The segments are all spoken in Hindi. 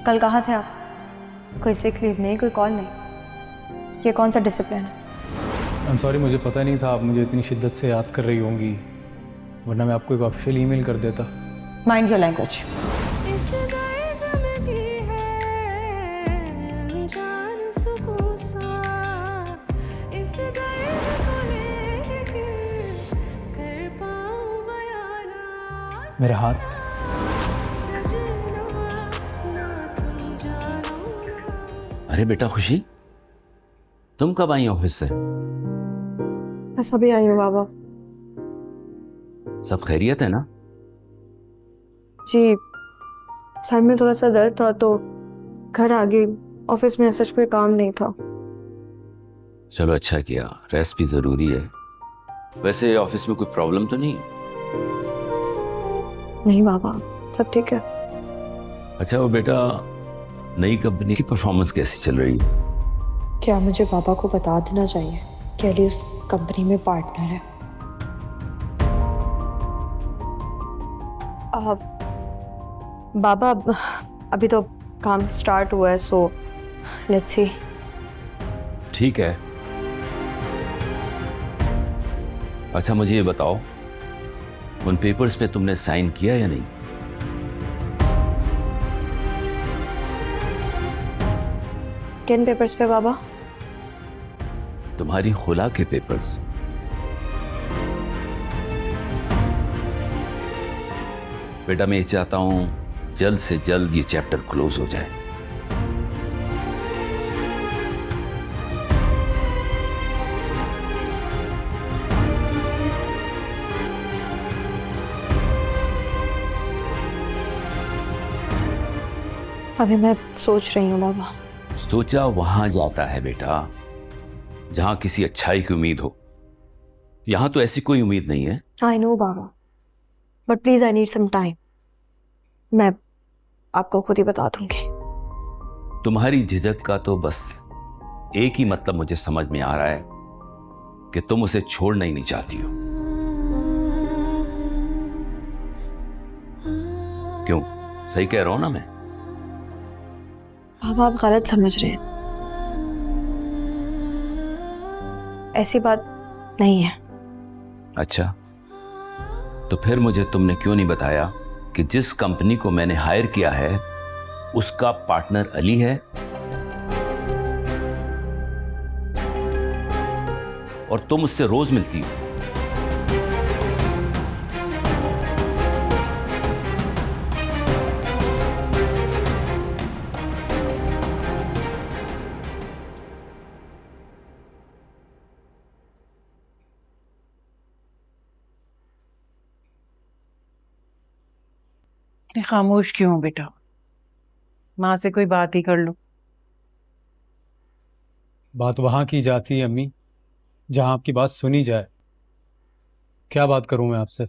कल कहाँ थे आप? कोई सिक लीव नहीं, कोई कॉल नहीं। ये कौन सा डिसिप्लिन है? आई एम सॉरी, मुझे पता नहीं था आप मुझे इतनी शिद्दत से याद कर रही होंगी, वरना मैं आपको एक ऑफिशियल ईमेल कर देता। Mind your language. मेरे हाथ। अरे बेटा खुशी, तुम कब आई ऑफिस से? बस अभी आई हूँ बाबा। सब खैरियत है ना? जी, सर में थोड़ा सा दर्द था तो घर आ गई। ऑफिस में ऐसा कोई काम नहीं था। चलो अच्छा किया, रेस्ट भी जरूरी है। वैसे ऑफिस में कोई प्रॉब्लम तो नहीं? नहीं बाबा, सब ठीक है। अच्छा वो बेटा, नई कंपनी की परफॉर्मेंस कैसी चल रही है? क्या मुझे पापा को बता देना चाहिए कि अली उस कंपनी में पार्टनर है? बाबा अभी तो काम स्टार्ट हुआ है, सो लेट्स सी। ठीक है। अच्छा मुझे ये बताओ, उन पेपर्स पे तुमने साइन किया या नहीं? किन पेपर्स पे बाबा? तुम्हारी खुला के पेपर्स। बेटा मैं चाहता हूं जल्द से जल्द ये चैप्टर क्लोज हो जाए। अभी मैं सोच रही हूँ बाबा। सोचा वहां जाता है बेटा जहां किसी अच्छाई की उम्मीद हो। यहां तो ऐसी कोई उम्मीद नहीं है। आई नो बाबा, but please I need some time. मैं आपको खुद ही बता दूंगी। तुम्हारी झिझक का तो बस एक ही मतलब मुझे समझ में आ रहा है कि तुम उसे छोड़ना ही नहीं चाहती हो। क्यों, सही कह रहा हूं ना मैं? बाबा आप गलत समझ रहे हैं, ऐसी बात नहीं है। अच्छा, तो फिर मुझे तुमने क्यों नहीं बताया कि जिस कंपनी को मैंने हायर किया है उसका पार्टनर अली है और तुम उससे रोज मिलती हो? इतनी खामोश क्यों हो बेटा? माँ से कोई बात ही कर लो। बात वहां की जाती है अम्मी जहां आपकी बात सुनी जाए। क्या बात करूं मैं आपसे?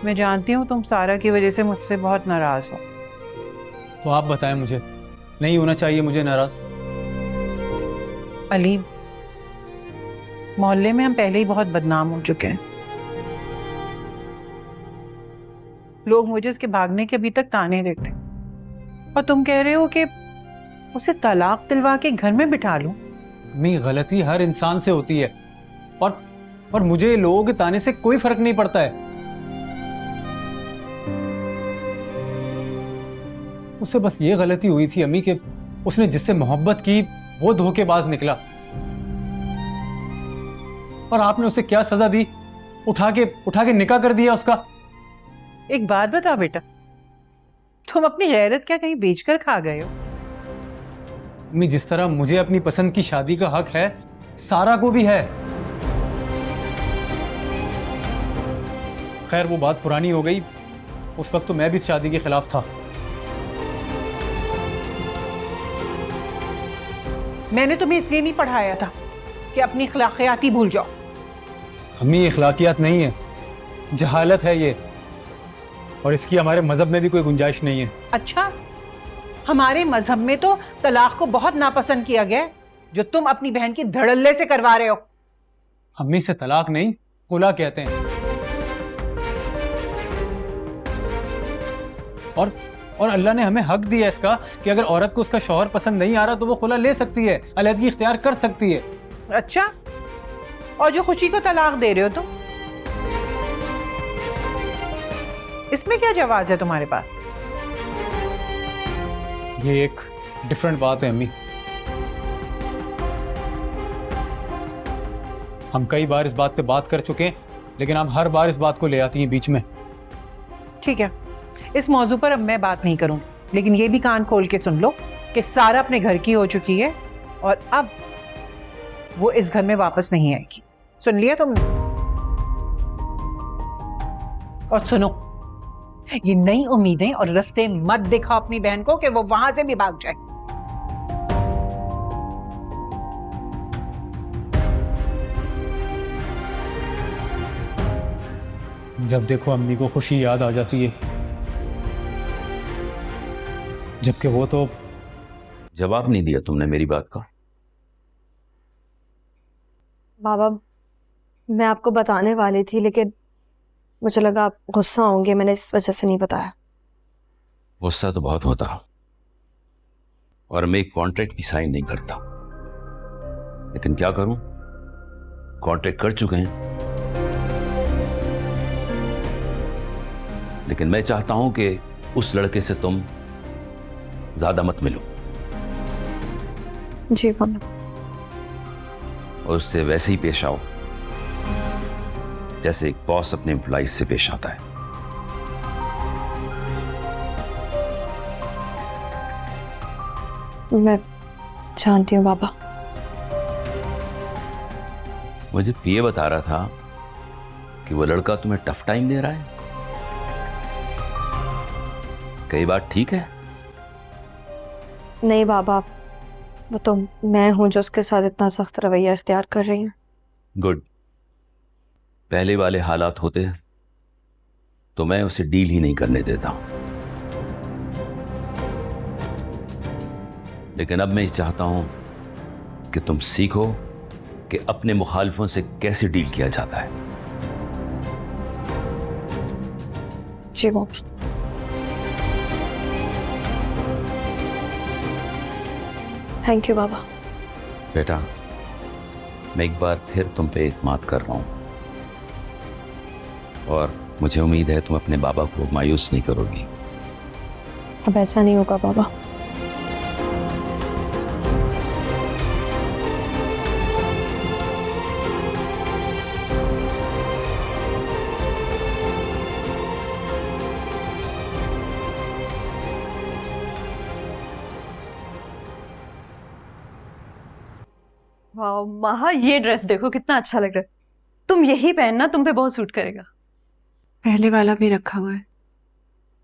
मैं जानती हूँ तुम सारा की वजह से मुझसे बहुत नाराज हो। तो आप बताएं, मुझे नहीं होना चाहिए मुझे नाराज? अली, मोहल्ले में हम पहले ही बहुत बदनाम हो चुके हैं। लोग मुझे उसके भागने के अभी तक ताने देते, और तुम कह रहे हो कि उसे तलाक दिलवा के घर में बिठा लूं? अम्मी, गलती हर इंसान से होती है और मुझे लोगों के ताने से कोई फर्क नहीं पड़ता है। उससे बस ये गलती हुई थी अम्मी कि उसने जिससे मोहब्बत की वो धोखेबाज निकला। और आपने उसे क्या सजा दी? उठा के निकाह कर दिया उसका। एक बात बताओ बेटा, तुम अपनी गैरत क्या कहीं बेचकर खा गए हो? अम्मी, जिस तरह मुझे अपनी पसंद की शादी का हक है, सारा को भी है। खैर वो बात पुरानी हो गई, उस वक्त तो मैं भी इस शादी के खिलाफ था। मैंने तुम्हें इसलिए नहीं पढ़ाया था कि अपनी अखलाकियात ही भूल जाओ। अम्मी, अखलाकियात नहीं है, जहालत है ये, और इसकी हमारे मजहब में भी कोई गुंजाइश नहीं है। अच्छा, हमारे मजहब में तो तलाक को बहुत नापसंद किया गया है, जो तुम अपनी बहन की धड़ल्ले से करवा रहे हो। अम्मी, से तलाक नहीं, खुला कहते हैं। और अल्लाह ने हमें हक दिया इसका कि अगर औरत को उसका शौहर पसंद नहीं आ रहा तो वो खुला ले सकती है, अलहदगी इख्तियार कर सकती है। अच्छा, और जो खुशी को तलाक दे रहे हो तुम, इसमें क्या जवाज है तुम्हारे पास? ये एक डिफरेंट बात है अम्मी। हम कई बार इस बात पे बात कर चुके हैं, लेकिन आप हर बार इस बात को ले आती हैं बीच में। ठीक है, इस मौजू पर अब मैं बात नहीं करूंगी, लेकिन ये भी कान खोल के सुन लो कि सारा अपने घर की हो चुकी है और अब वो इस घर में वापस नहीं आएगी। सुन लिया तुमने? और सुनो, ये नई उम्मीदें और रास्ते मत दिखाओ अपनी बहन को कि वो वहां से भी भाग जाए। जब देखो अम्मी को खुशी याद आ जाती है, जबकि वो तो जवाब नहीं दिया तुमने मेरी बात का। बाबा, मैं आपको बताने वाली थी, लेकिन मुझे लगा आप गुस्सा होंगे, मैंने इस वजह से नहीं बताया। गुस्सा तो बहुत होता और मैं एक कॉन्ट्रैक्ट भी साइन नहीं करता, लेकिन क्या करूं, कॉन्ट्रैक्ट कर चुके हैं। लेकिन मैं चाहता हूं कि उस लड़के से तुम ज्यादा मत मिलो जी बाबा। और उससे वैसे ही पेश आओ जैसे एक बॉस अपने एम्प्लॉइज से पेश आता है। मैं जानती हूँ बाबा। मुझे पीए बता रहा था कि वो लड़का तुम्हें टफ टाइम दे रहा है। कई बात ठीक है? नहीं बाबा, वो तो मैं हूं जो उसके साथ इतना सख्त रवैया इख्तियार कर रही हूँ। गुड। पहले वाले हालात होते तो मैं उसे डील ही नहीं करने देता, लेकिन अब मैं चाहता हूं कि तुम सीखो कि अपने मुखालिफों से कैसे डील किया जाता है। जी बाबा। थैंक यू बाबा। बेटा, मैं एक बार फिर तुम पे इत्मीनान कर रहा हूं और मुझे उम्मीद है तुम अपने बाबा को मायूस नहीं करोगी। अब ऐसा नहीं होगा बाबा। वाह महा, ये ड्रेस देखो कितना अच्छा लग रहा है। तुम यही पहनना, तुम पे बहुत सूट करेगा। पहले वाला भी रखा हुआ है,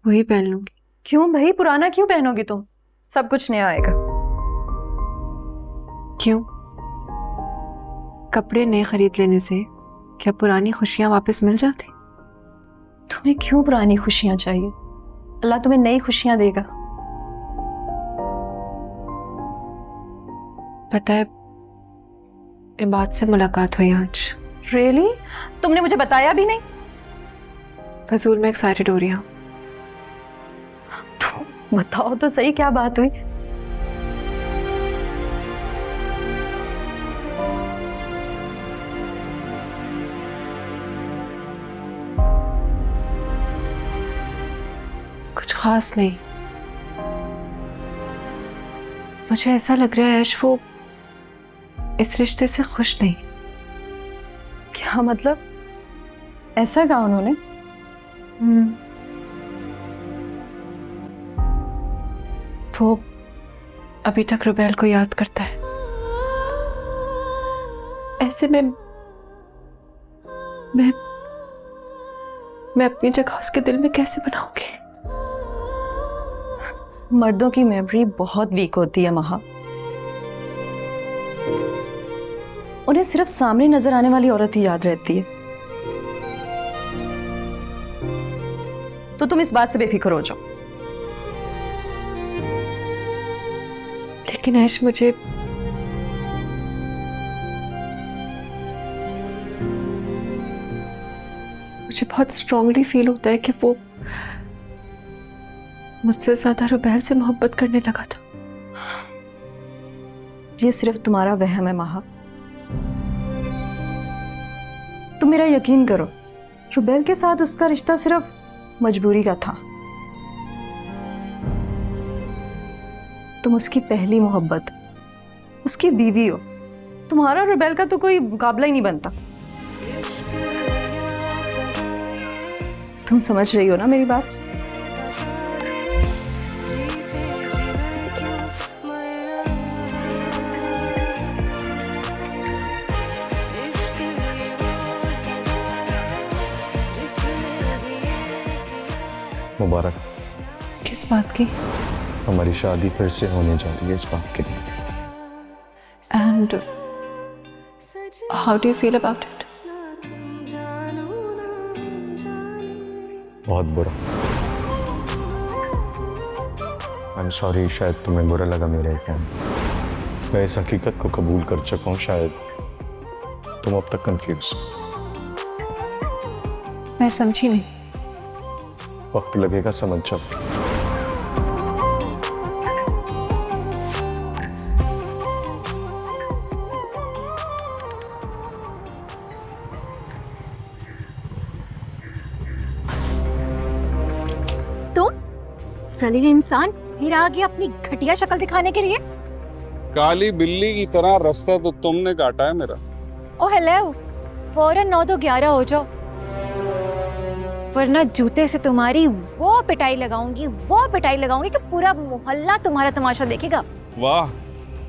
वही पहन लूंगी। क्यों भाई, पुराना क्यों पहनोगी तुम? सब कुछ नया आएगा। क्यों? कपड़े नए खरीद लेने से क्या पुरानी खुशियां वापस मिल जाती? तुम्हें क्यों पुरानी खुशियां चाहिए? अल्लाह तुम्हें नई खुशियां देगा। पता है, इबाद से मुलाकात हुई आज। रियली? तुमने मुझे बताया भी नहीं। फजूल में एक्साइटेड हो रही हूँ। तो बताओ तो सही, क्या बात हुई? कुछ खास नहीं, मुझे ऐसा लग रहा है ऐश वो इस रिश्ते से खुश नहीं। क्या मतलब? ऐसा कहा उन्होंने? वो अभी तक रुबैल को याद करता है। ऐसे में मैं अपनी जगह उसके दिल में कैसे बनाऊंगी? मर्दों की मेमोरी बहुत वीक होती है महा। उन्हें सिर्फ सामने नजर आने वाली औरत ही याद रहती है। तो तुम इस बात से बेफिक्र हो जाओ। लेकिन ऐश, मुझे बहुत स्ट्रांगली फील होता है कि वो मुझसे ज्यादा रुबैल से मोहब्बत करने लगा था। ये सिर्फ तुम्हारा वहम है माहा। तुम मेरा यकीन करो, रुबैल के साथ उसका रिश्ता सिर्फ मजबूरी का था। तुम उसकी पहली मोहब्बत, उसकी बीवी हो। तुम्हारा रुबैल का तो कोई मुकाबला ही नहीं बनता। तुम समझ रही हो ना मेरी बात? मुबारक। किस बात की? हमारी शादी फिर से होने जा रही है, इस बात के लिए। And how do you feel about it? बहुत बुरा। आई एम सॉरी, शायद तुम्हें बुरा लगा मेरा ये कहना। मैं इस हकीकत को कबूल कर चुका हूँ, शायद तुम अब तक कंफ्यूज। मैं समझी नहीं। वक्त लगेगा, समझ जाओ। जलील इंसान फिर आ गया अपनी घटिया शक्ल दिखाने के लिए। काली बिल्ली की तरह रास्ता तो तुमने काटा है मेरा। ओ हेलो, फौरन 9 तो 11 हो जाओ, वरना जूते से तुम्हारी वो पिटाई लगाऊंगी कि पूरा मोहल्ला तुम्हारा तमाशा देखेगा। वाह,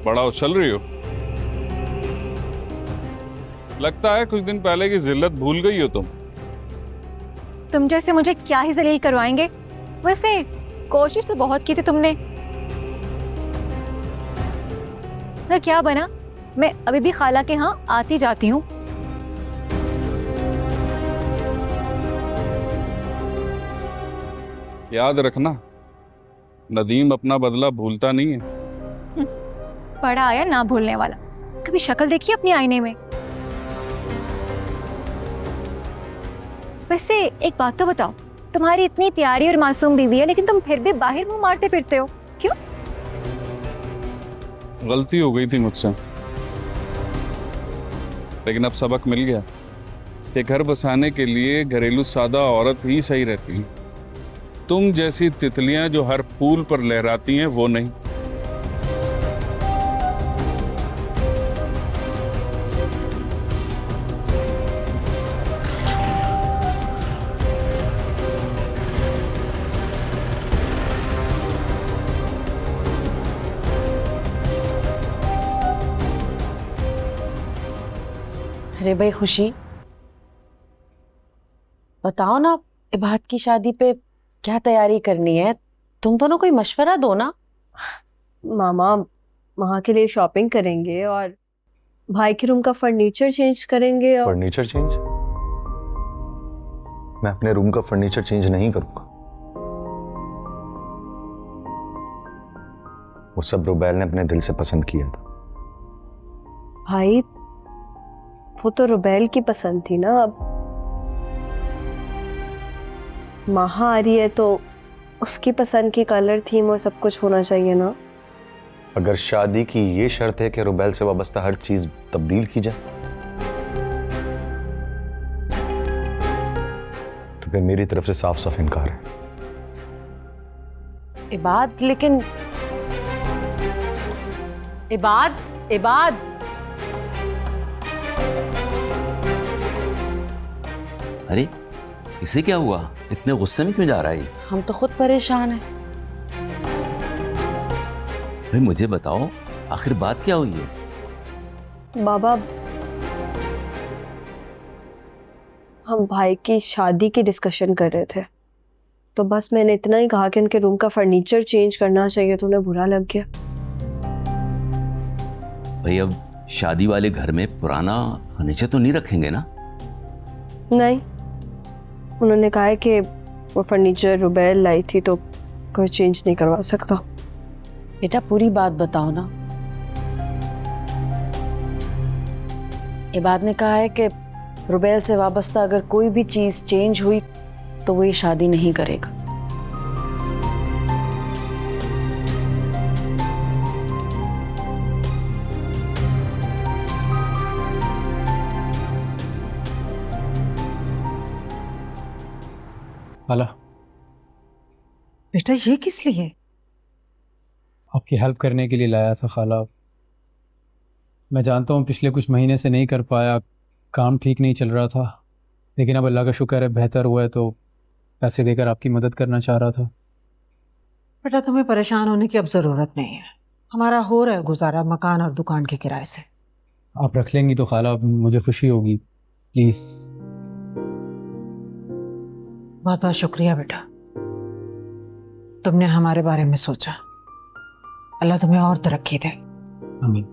बड़ा उछल रही हो। लगता है कुछ दिन पहले की जिल्लत भूल गई हो तुम जैसे मुझे क्या ही जलील करवाएंगे। वैसे कोशिश तो बहुत की थी तुमने, पर क्या बना? मैं अभी भी खाला के यहाँ आती जाती हूँ। याद रखना, नदीम अपना बदला भूलता नहीं है। पड़ा आया ना भूलने वाला। कभी शक्ल देखी अपनी आईने में? वैसे एक बात तो बताओ, तुम्हारी इतनी प्यारी और मासूम बीवी है, लेकिन तुम फिर भी बाहर मुंह मारते फिरते हो, क्यों? गलती हो गई थी मुझसे, लेकिन अब सबक मिल गया कि घर बसाने के लिए घरेलू सादा औरत ही सही रहती है। तुम जैसी तितलियां जो हर फूल पर लहराती हैं, वो नहीं। अरे भाई खुशी, बताओ ना, इबाद की शादी पे क्या तैयारी करनी है? तुम दोनों कोई मशवरा दो ना। मामा वहाँ के लिए शॉपिंग करेंगे और भाई के रूम का फर्नीचर चेंज करेंगे। और फर्नीचर चेंज? मैं अपने रूम का फर्नीचर चेंज नहीं करूंगा। वो सब रुबैल ने अपने दिल से पसंद किया था। भाई वो तो रुबैल की पसंद थी ना। अब माहा आ रही है तो उसकी पसंद की कलर थीम और सब कुछ होना चाहिए ना। अगर शादी की ये शर्त है कि रुबैल से वाबस्ता हर चीज तब्दील की जाए, तो फिर मेरी तरफ से साफ साफ इनकार है। इबाद, लेकिन इबाद, इबाद, अरे इसे क्या हुआ? इतने गुस्से में क्यों जा रहा है? हम तो खुद परेशान हैं। भाई मुझे बताओ, आखिर बात क्या हुई है? बाबा, हम भाई की शादी की डिस्कशन कर रहे थे, तो बस मैंने इतना ही कहा कि उनके रूम का फर्नीचर चेंज करना चाहिए, तो उन्हें बुरा लग गया। भाई अब शादी वाले घर में पुराना फर्नीचर तो नहीं रखेंगे ना? नहीं, उन्होंने कहा है कि वो फर्नीचर रुबैल लाई थी तो कोई चेंज नहीं करवा सकता। बेटा पूरी बात बताओ ना। इबाद ने कहा है कि रुबैल से वाबस्ता अगर कोई भी चीज चेंज हुई तो वो ये शादी नहीं करेगा। खाला, बेटा ये किस लिए? आपकी हेल्प करने के लिए लाया था खाला। मैं जानता हूँ पिछले कुछ महीने से नहीं कर पाया, काम ठीक नहीं चल रहा था, लेकिन अब अल्लाह का शुक्र है बेहतर हुआ है, तो पैसे देकर आपकी मदद करना चाह रहा था। बेटा तुम्हें परेशान होने की अब ज़रूरत नहीं है, हमारा हो रहा है गुजारा मकान और दुकान के किराए से। आप रख लेंगी तो खाला मुझे खुशी होगी, प्लीज़। बहुत बहुत शुक्रिया बेटा, तुमने हमारे बारे में सोचा। अल्लाह तुम्हें और तरक्की दे। आमीन।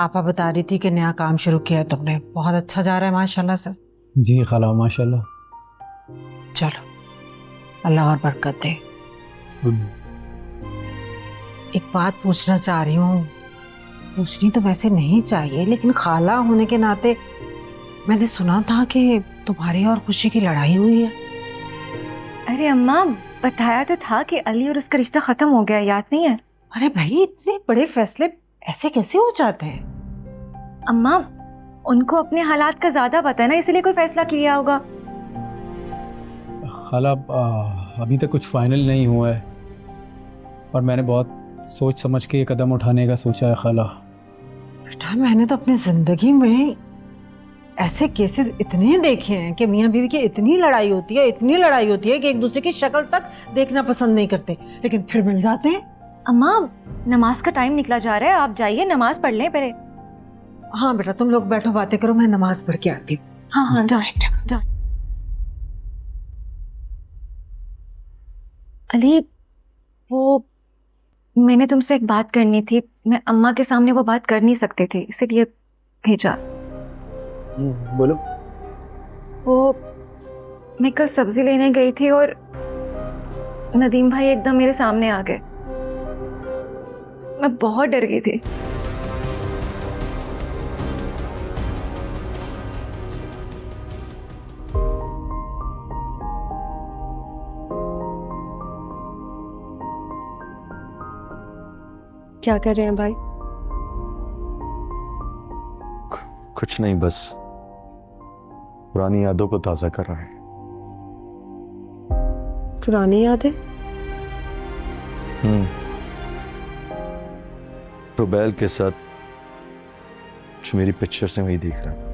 आपा बता रही थी कि नया काम शुरू किया है तुमने, बहुत अच्छा जा रहा है माशाल्लाह से। जी खाला, माशाल्लाह। चलो अल्लाह और बरकत दे। एक बात पूछना चाह रही हूँ, पूछनी तो वैसे नहीं चाहिए, लेकिन खाला होने के नाते मैंने सुना था कि तुम्हारी और खुशी की लड़ाई हुई है। अरे अम्मा, बताया तो था कि अली और उसका रिश्ता खत्म हो गया, याद नहीं है? अरे भाई, इतने बड़े फैसले ऐसे कैसे हो जाते हैं? अम्मा, उनको अपने हालात का ज्यादा पता है ना, इसलिए कोई फैसला किया होगा। खाला अभी तक कुछ फाइनल नहीं हुआ है, और मैंने बहुत सोच समझ के ये कदम उठाने का सोचा है खाला। बेटा मैंने तो अपनी जिंदगी में ऐसे केसेस इतने देखे हैं कि मियाँ बीवी की इतनी लड़ाई होती है, इतनी लड़ाई होती है कि एक दूसरे की शक्ल तक देखना पसंद नहीं करते, लेकिन फिर मिल जाते हैं। अम्मा, नमाज का टाइम निकला जा रहा है, आप जाइए नमाज पढ़ लें पहले। हाँ बेटा, तुम लोग बैठो बातें करो, मैं नमाज पढ़ के आती हूँ। हाँ हाँ, जाओ। अली, वो मैंने तुमसे एक बात करनी थी, मैं अम्मा के सामने वो बात कर नहीं सकते थे, इसीलिए भेजा। बोलो। वो मैं कल सब्जी लेने गई थी और नदीम भाई एकदम मेरे सामने आ गए। मैं बहुत डर गई थी। क्या कर रहे हैं भाई? कुछ नहीं, बस पुरानी यादों को ताजा कर रहा है। पुरानी यादें? रुबैल के साथ जो मेरी पिक्चर से वही देख रहा था।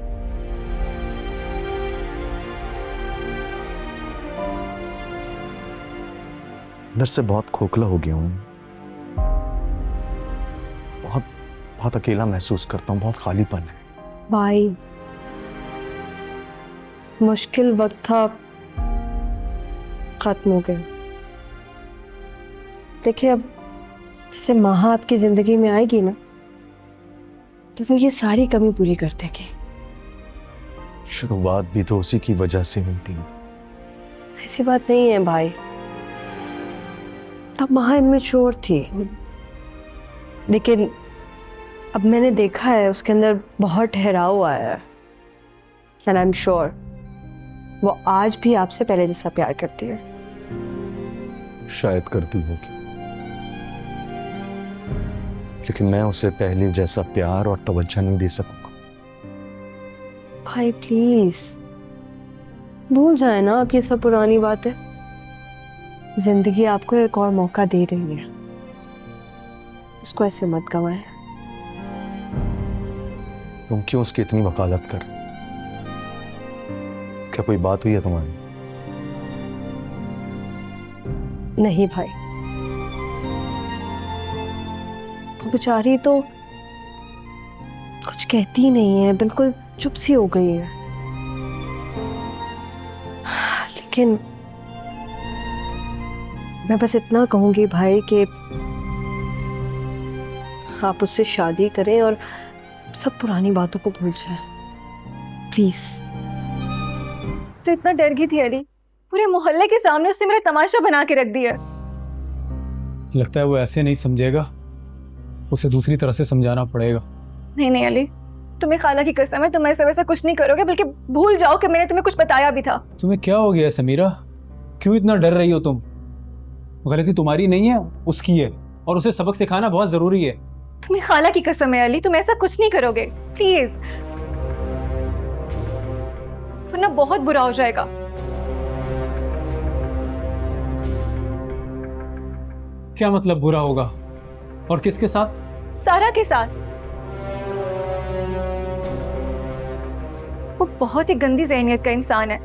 अंदर से बहुत खोखला हो गया हूँ, बहुत बहुत अकेला महसूस करता हूँ, बहुत खालीपन है। भाई, मुश्किल वक्त था, खत्म हो गया। देखिए, अब जैसे माहा आपकी जिंदगी में आएगी ना, तो वो ये सारी कमी पूरी कर देगी। शुरुआत भी तो उसी की वजह से हुई थी। ऐसी बात नहीं है भाई, तब माहा इमेच्योर थी, लेकिन अब मैंने देखा है उसके अंदर बहुत ठहराव आया है। एंड आई एम श्योर वो आज भी आपसे पहले जैसा प्यार करती है। शायद करती होगी, लेकिन मैं उसे पहले जैसा प्यार और तवज्जो नहीं दे सकूंगा। भाई प्लीज भूल जाए ना आप ये सब पुरानी बातें। जिंदगी आपको एक और मौका दे रही है, इसको ऐसे मत गंवाएं। तुम क्यों उसकी इतनी वकालत कर? क्या कोई बात हुई है तुम्हारी? नहीं भाई, वो बेचारी तो कुछ कहती ही नहीं है, बिल्कुल चुप सी हो गई है। लेकिन मैं बस इतना कहूंगी भाई कि आप उससे शादी करें और सब पुरानी बातों को भूल जाएं, प्लीज। तो इतना डर गई थी अली, पूरे मोहल्ले के सामने उसने मेरा तमाशा बना के रख दिया। लगता है वो ऐसे नहीं समझेगा, उसे दूसरी तरह से समझाना पड़ेगा। नहीं नहीं अली, तुम्हें खाला की कसम है, तुम ऐसा वैसा कुछ नहीं करोगे, बल्कि भूल जाओ कि मैंने तुम्हें कुछ बताया भी था। तुम्हें क्या हो गया समीरा? क्यों इतना डर रही हो तुम? गलती तुम्हारी नहीं है, उसकी है, और उसे सबक सिखाना बहुत जरूरी है। तुम्हें खाला की कसम है अली, तुम ऐसा कुछ नहीं करोगे प्लीज, वरना बहुत बुरा हो जाएगा। क्या मतलब बुरा होगा? और किसके साथ? सारा के साथ। वो बहुत ही गंदी ज़हनियत का इंसान है,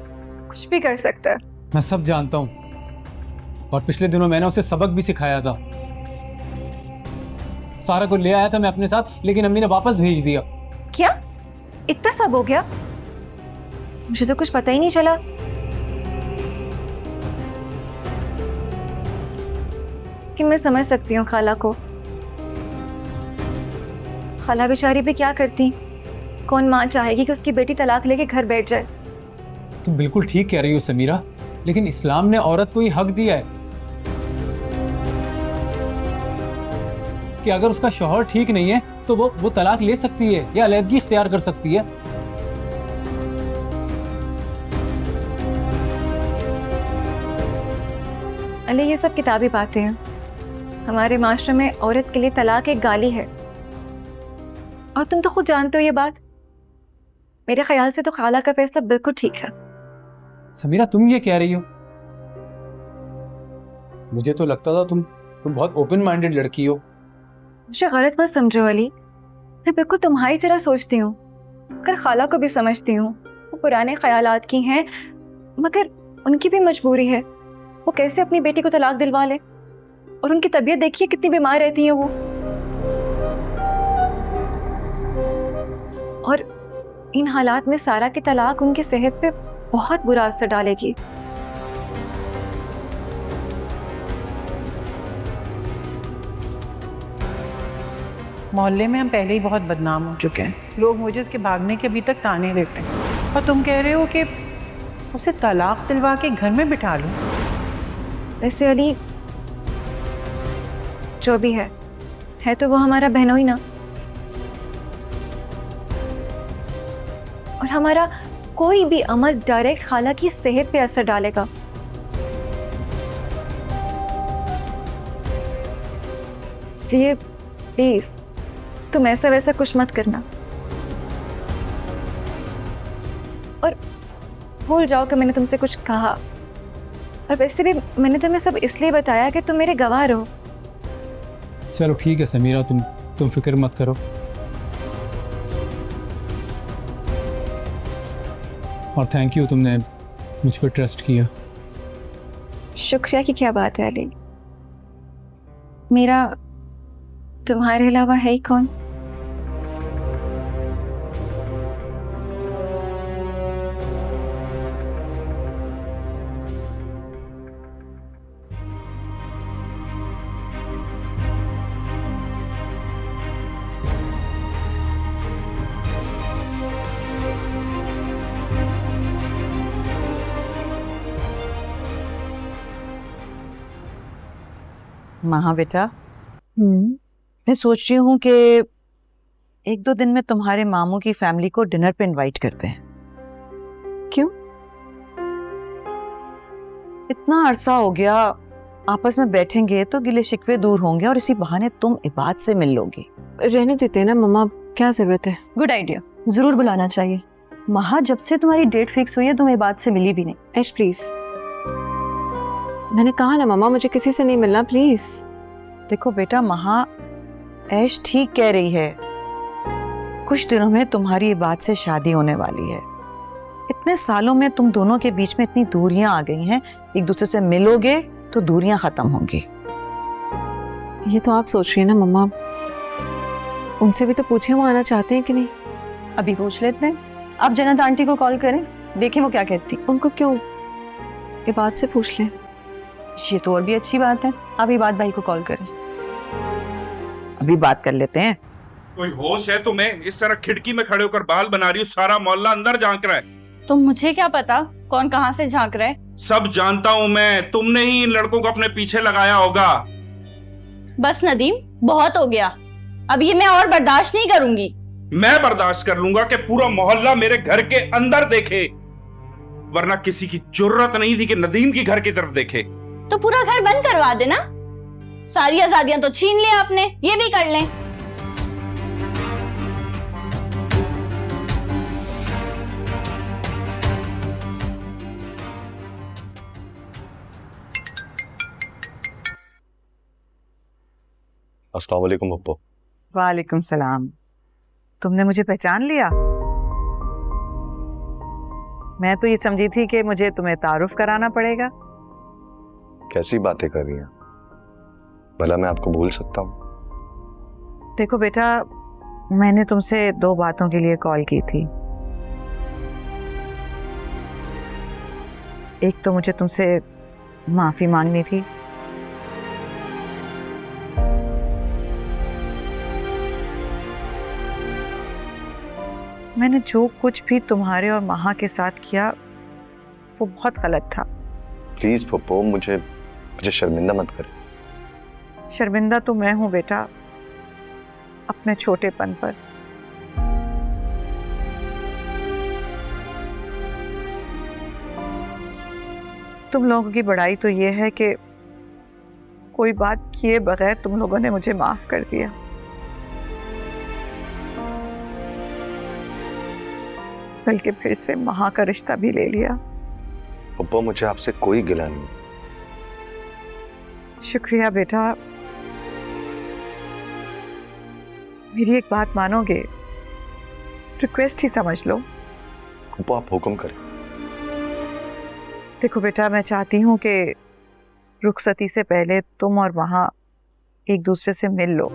कुछ भी कर सकता है। मैं सब जानता हूँ, और पिछले दिनों मैंने उसे सबक भी सिखाया था। सारा को ले आया था मैं अपने साथ, लेकिन अम्मी ने वापस भेज दिया। क्या इतना सब हो गया? मुझे तो कुछ पता ही नहीं चला। कि मैं समझ सकती हूँ खाला को। खाला बेचारी भी क्या करती, कौन माँ चाहेगी कि उसकी बेटी तलाक लेके घर बैठ जाए। तुम बिल्कुल ठीक कह रही हो समीरा, लेकिन इस्लाम ने औरत को ही हक दिया है कि अगर उसका शौहर ठीक नहीं है तो वो तलाक ले सकती है या अलैदगी इख्तियार कर सकती है। अले ये सब किताबी बातें हैं। हमारे माशरे में औरत के लिए तलाक एक गाली है, और तुम तो खुद जानते हो ये बात। मेरे ख्याल से तो खाला का फैसला बिल्कुल ठीक है। समीरा तुम ये कह रही हो? मुझे तो लगता था तुम बहुत ओपन माइंडेड लड़की हो। मुझे गलत मत समझो अली, मैं बिल्कुल तुम्हारी तरह सोचती हूँ, मगर खाला को भी समझती हूँ। वो पुराने ख्यालात की हैं, मगर उनकी भी मजबूरी है। वो कैसे अपनी बेटी को तलाक दिलवा ले, और उनकी तबीयत देखिए कितनी बीमार रहती है वो। और इन हालात में सारा की तलाक उनकी सेहत पे बहुत बुरा असर डालेगी। मोहल्ले में हम पहले ही बहुत बदनाम हो चुके हैं। लोग मुझे उसके भागने के अभी तक ताने देते हैं, और तुम कह रहे हो कि उसे तलाक दिलवा के घर में बिठा लूं। वैसे अली जो भी है तो वो हमारा बहनोई ना, और हमारा कोई भी अमल डायरेक्ट खाला की सेहत पे असर डालेगा। इसलिए प्लीज तुम ऐसा वैसा कुछ मत करना, और भूल जाओ कि मैंने तुमसे कुछ कहा। और वैसे भी मैंने तुम्हें सब इसलिए बताया कि तुम मेरे गवाह रहो। चलो ठीक है समीरा, तुम फिक्र मत करो। और थैंक यू, तुमने मुझ पर ट्रस्ट किया। शुक्रिया की क्या बात है अली, मेरा तुम्हारे अलावा है ही कौन। महा बेटा, मैं सोच रही हूँ कि एक दो दिन में तुम्हारे मामू की फैमिली को डिनर पे इनवाइट करते हैं। क्यों? इतना अरसा हो गया, आपस में बैठेंगे तो गिले शिकवे दूर होंगे, और इसी बहाने तुम इबाद से मिल लोगी। रहने देते हैं ना मम्मा, क्या जरूरत है। गुड आइडिया, जरूर बुलाना चाहिए। महा, जब से तुम्हारी डेट फिक्स हुई है तुम ये बात से मिली भी नहीं। ऐश प्लीज, मैंने कहा ना मम्मा मुझे किसी से नहीं मिलना, प्लीज। देखो बेटा महा, ऐश ठीक कह रही है। कुछ दिनों में तुम्हारी ये बात से शादी होने वाली है। इतने सालों में तुम दोनों के बीच में इतनी दूरियां आ गई हैं, एक दूसरे से मिलोगे तो दूरियां खत्म होंगी। ये तो आप सोच रही है ना मम्मा, उनसे भी तो पूछे वो आना चाहते हैं कि नहीं। अभी पूछ लेते हैं, आप जन्नत आंटी को कॉल करें, देखें वो क्या कहती। उनको क्यों, ये बात से पूछ लें। ये तो और भी अच्छी बात है, आप ये बात भाई को कॉल करें। अभी बात कर लेते हैं। कोई होश है तुम्हें? इस तरह खिड़की में खड़े होकर बाल बना रही हो, सारा मोहल्ला अंदर झांक रहा है। तो मुझे क्या पता कौन कहां से झांक रहा है। सब जानता हूँ मैं, तुमने ही इन लड़कों को अपने पीछे लगाया होगा। बस नदीम, बहुत हो गया, अब ये मैं और बर्दाश्त नहीं करूंगी। मैं बर्दाश्त कर लूंगा कि पूरा मोहल्ला मेरे घर के अंदर देखे, वरना किसी की जुर्रत नहीं थी कि नदीम की घर की तरफ देखे। तो पूरा घर बंद करवा देना, सारी आजादियां तो छीन लिया आपने, ये भी कर लें। अस्सलाम वालेकुम पप्पो। वालेकुम सलाम। तुमने मुझे पहचान लिया? मैं तो ये समझी थी कि मुझे तुम्हें तारुफ कराना पड़ेगा। कैसी बातें कर रही हैं? भला मैं आपको भूल सकता हूँ? देखो बेटा, मैंने तुमसे 2 बातों के लिए कॉल की थी। एक तो मुझे तुमसे माफी मांगनी थी, मैंने जो कुछ भी तुम्हारे और महा के साथ किया वो बहुत गलत था। प्लीज पप्पो, मुझे शर्मिंदा मत करें। शर्मिंदा तो मैं हूं बेटा, अपने छोटेपन पर। तुम लोगों की बड़ाई तो ये है कि कोई बात किए बगैर तुम लोगों ने मुझे माफ कर दिया। बल्कि फिर से महा का रिश्ता भी ले लिया। पप्पो, मुझे आपसे कोई गिला नहीं। शुक्रिया बेटा। मेरी एक बात मानोगे? रिक्वेस्ट ही समझ लो। पप्पो, आप हुक्म करें। देखो बेटा, मैं चाहती हूँ कि रुखसती से पहले तुम और महा एक दूसरे से मिल लो।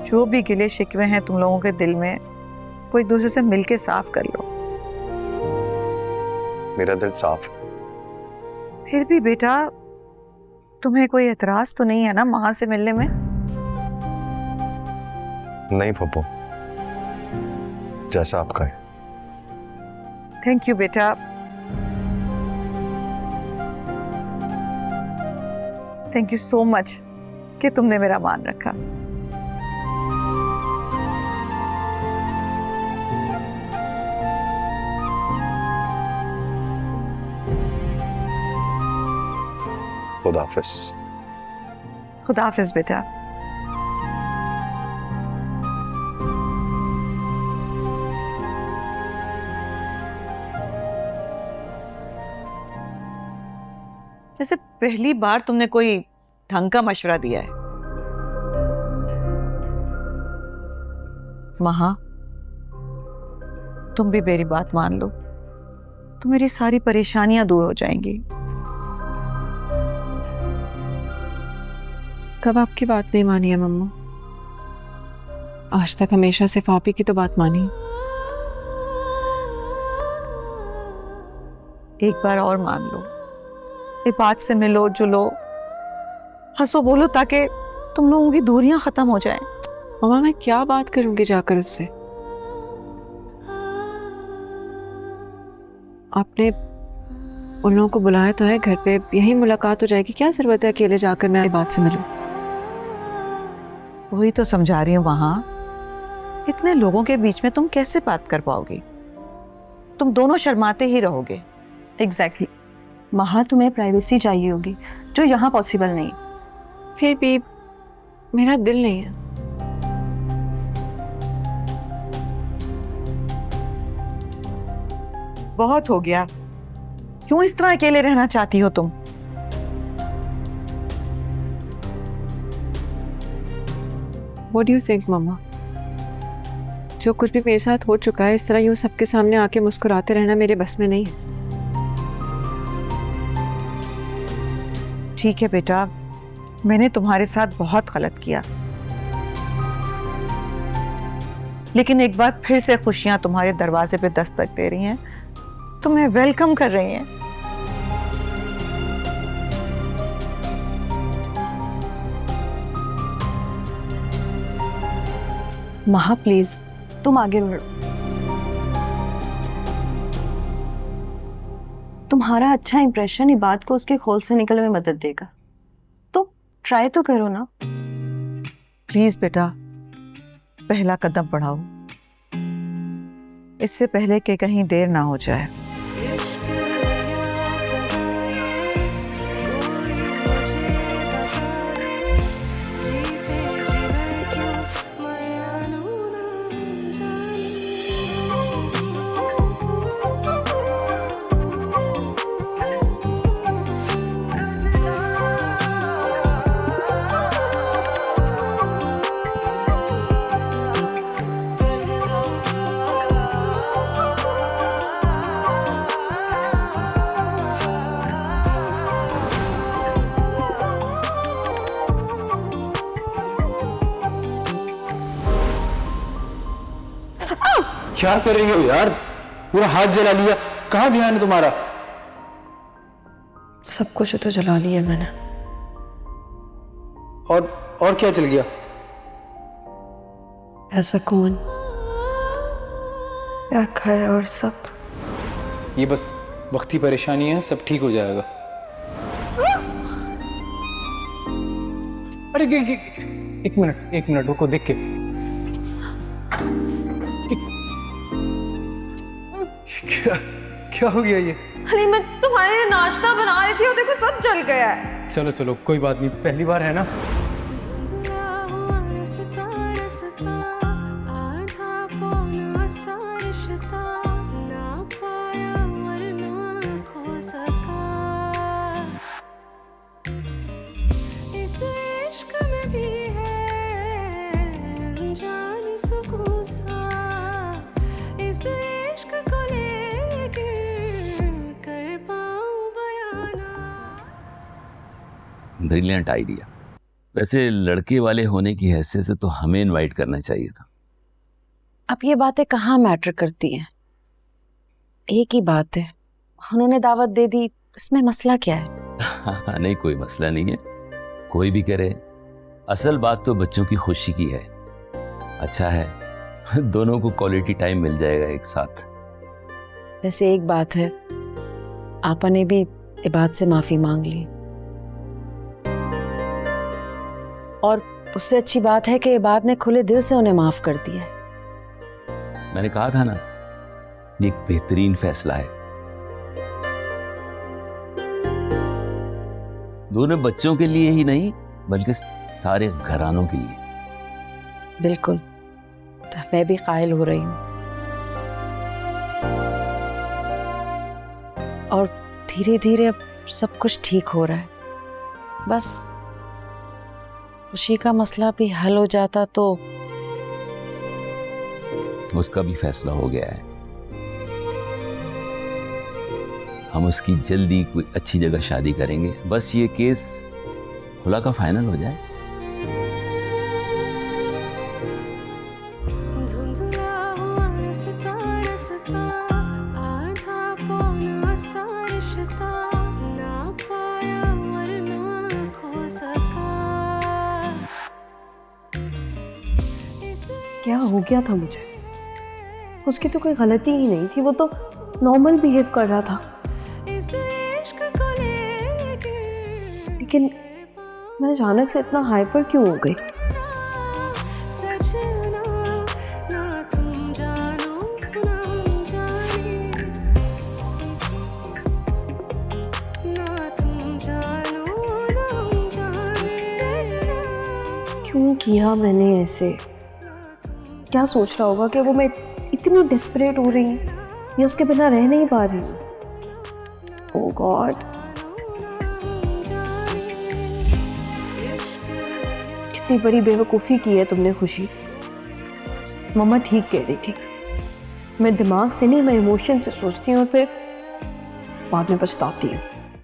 जो भी गिले शिकवे हैं तुम लोगों के दिल में, वो एक दूसरे से मिलके साफ कर लो। मेरा दिल साफ है। फिर भी बेटा, तुम्हें कोई एतराज तो नहीं है ना महा से मिलने में? नहीं पप्पो, जैसा आप कहें। थैंक यू बेटा। थैंक यू सो मच कि तुमने मेरा मान रखा। खुदाफिज। खुदाफिज बेटा। जैसे पहली बार तुमने कोई ढंग का मशवरा दिया है। महा, तुम भी मेरी बात मान लो, तो मेरी सारी परेशानियां दूर हो जाएंगी। कब आपकी बात नहीं मानी है मम्मा? आज तक हमेशा सिर्फ आप ही की तो बात मानी। एक बार और मान लो, इस बात से मिलो जुलो, हंसो बोलो, ताकि तुम लोगों की दूरियां खत्म हो जाएं। मम्मा, मैं क्या बात करूंगी जाकर उससे? आपने उन लोगों को बुलाया तो है घर पे, यही मुलाकात हो जाएगी। क्या जरूरत है अकेले जाकर मैं बात से मिलूं? वही तो समझा रही हूँ वहां, इतने लोगों के बीच में तुम कैसे बात कर पाओगी? तुम दोनों शर्माते ही रहोगे। एग्जैक्टली। महा, तुम्हें प्राइवेसी चाहिए होगी जो यहाँ पॉसिबल नहीं। फिर भी मेरा दिल नहीं है। बहुत हो गया। क्यों इस तरह अकेले रहना चाहती हो तुम? What do you think, मम्मा? जो कुछ भी मेरे साथ हो चुका है, इस तरह यूं सबके सामने आके मुस्कुराते रहना मेरे बस में नहीं है। ठीक है बेटा, मैंने तुम्हारे साथ बहुत गलत किया, लेकिन एक बार फिर से खुशियां तुम्हारे दरवाजे पे दस्तक दे रही हैं, तुम्हें वेलकम कर रही हैं। महा प्लीज, तुम आगे बढ़ो। तुम्हारा अच्छा इंप्रेशन ही बात को उसके खोल से निकलने में मदद देगा, तो ट्राई तो करो ना। प्लीज बेटा, पहला कदम बढ़ाओ, इससे पहले कि कहीं देर ना हो जाए। क्या कर रही हो यार? पूरा हाथ जला लिया, कहाँ ध्यान है तुम्हारा? सब कुछ तो जला लिया मैंने। और क्या चल गया? ऐसा कौन, क्या घर और सब। ये बस वक्ती परेशानी है, सब ठीक हो जाएगा। अरे एक मिनट रुको, देख के। क्या हो गया ये? अली मैं तुम्हारे लिए नाश्ता बना रही थी और देखो सब जल गया है। चलो कोई बात नहीं, पहली बार है ना। Brilliant idea. वैसे लड़के वाले होने की हैसियत से तो हमें इनवाइट करना चाहिए था। अब ये बातें कहाँ मैटर करती हैं? एक ही बात है, उन्होंने दावत दे दी, इसमें मसला क्या है? नहीं, कोई मसला नहीं है, कोई भी करे। असल बात तो बच्चों की खुशी की है। अच्छा है, दोनों को क्वालिटी टाइम मिल जाएगा एक साथ। वैसे एक बात है, आपा ने भी इबाद से माफी मांग ली, और उससे अच्छी बात है कि इबाद ने खुले दिल से उन्हें माफ कर दिया है। मैंने कहा था ना, ये एक बेहतरीन फैसला है। दोनों बच्चों के लिए ही नहीं, बल्कि सारे घरानों के लिए। बिल्कुल, तो मैं भी कायल हो रही हूँ। और धीरे धीरे अब सब कुछ ठीक हो रहा है। बस खुशी का मसला भी हल हो जाता तो उसका भी फैसला हो गया है। हम उसकी जल्दी कोई अच्छी जगह शादी करेंगे। बस ये केस खुला का फाइनल हो जाए। क्या हो गया था मुझे? उसकी तो कोई गलती ही नहीं थी, वो तो नॉर्मल बिहेव कर रहा था। लेकिन मैं अचानक से इतना हाइपर क्यों हो गई? क्यों किया मैंने ऐसे? क्या सोच रहा होगा कि वो मैं इतनी डेस्परेट हो रही हूँ या उसके बिना रह नहीं पा रही हूँ। ओह गॉड, कितनी बड़ी बेवकूफ़ी की है तुमने खुशी। मम्मा ठीक कह रही थी, मैं दिमाग से नहीं, मैं इमोशन से सोचती हूँ और फिर बाद में पछताती हूँ।